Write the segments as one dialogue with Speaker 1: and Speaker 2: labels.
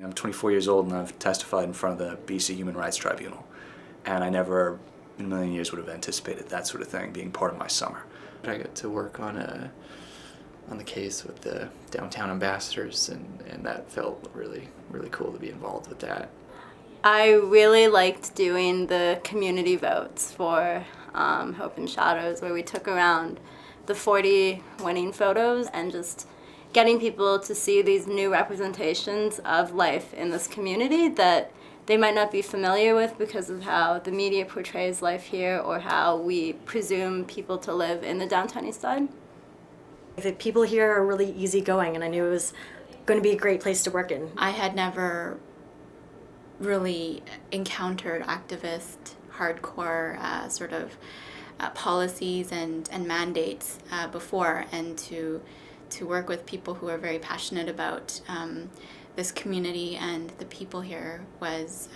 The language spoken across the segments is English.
Speaker 1: I'm 24 years old and I've testified in front of the BC Human Rights Tribunal, and I never in a million years would have anticipated that sort of thing being part of my summer.
Speaker 2: I got to work on the case with the downtown ambassadors, and that felt really cool to be involved with that.
Speaker 3: I really liked doing the community votes for Hope and Shadows, where we took around the 40 winning photos and just getting people to see these new representations of life in this community that they might not be familiar with because of how the media portrays life here or how we presume people to live in the downtown east side.
Speaker 4: The people here are really easygoing, and I knew it was going to be a great place to work in.
Speaker 5: I had never really encountered activist, hardcore policies and mandates before, and to work with people who are very passionate about this community and the people here was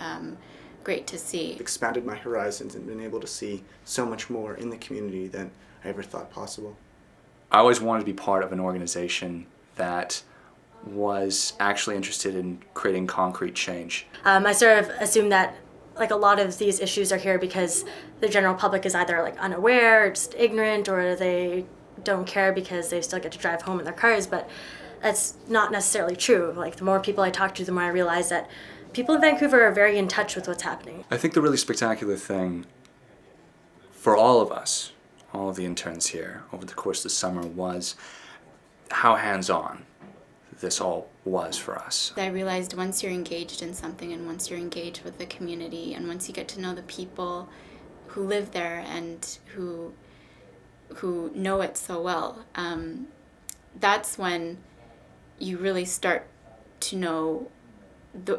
Speaker 5: great to see.
Speaker 6: Expanded my horizons and been able to see so much more in the community than I ever thought possible.
Speaker 1: I always wanted to be part of an organization that was actually interested in creating concrete change.
Speaker 4: I sort of assumed that a lot of these issues are here because the general public is either unaware or just ignorant, or they don't care because they still get to drive home in their cars, but that's not necessarily true. The more people I talk to, the more I realize that people in Vancouver are very in touch with what's happening.
Speaker 1: I think the really spectacular thing for all of us, all of the interns here over the course of the summer, was how hands-on this all was for us.
Speaker 5: I realized once you're engaged in something, and once you're engaged with the community, and once you get to know the people who live there and who know it so well, that's when you really start to know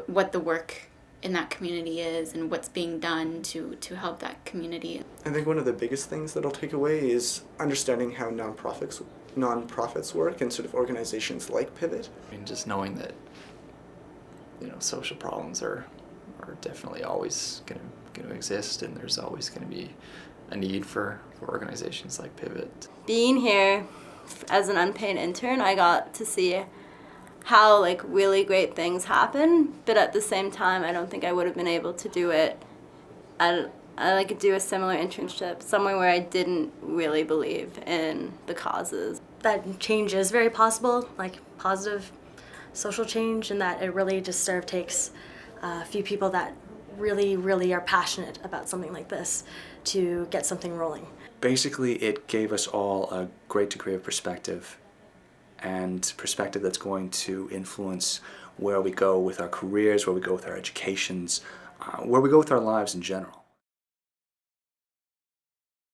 Speaker 5: what the work in that community is and what's being done to help that community.
Speaker 6: I think one of the biggest things that I'll take away is understanding how nonprofits work and sort of organizations like Pivot.
Speaker 2: Just knowing that social problems are definitely always going to exist, and there's always going to be a need for organizations like Pivot.
Speaker 3: Being here as an unpaid intern, I got to see how really great things happen, but at the same time I don't think I would have been able to do it. I could do a similar internship somewhere where I didn't really believe in the causes.
Speaker 4: That change is very possible, positive social change, and that it really just sort of takes a few people that really are passionate about something like this to get something rolling.
Speaker 1: Basically, it gave us all a great degree of perspective, and perspective that's going to influence where we go with our careers, where we go with our educations, where we go with our lives in general.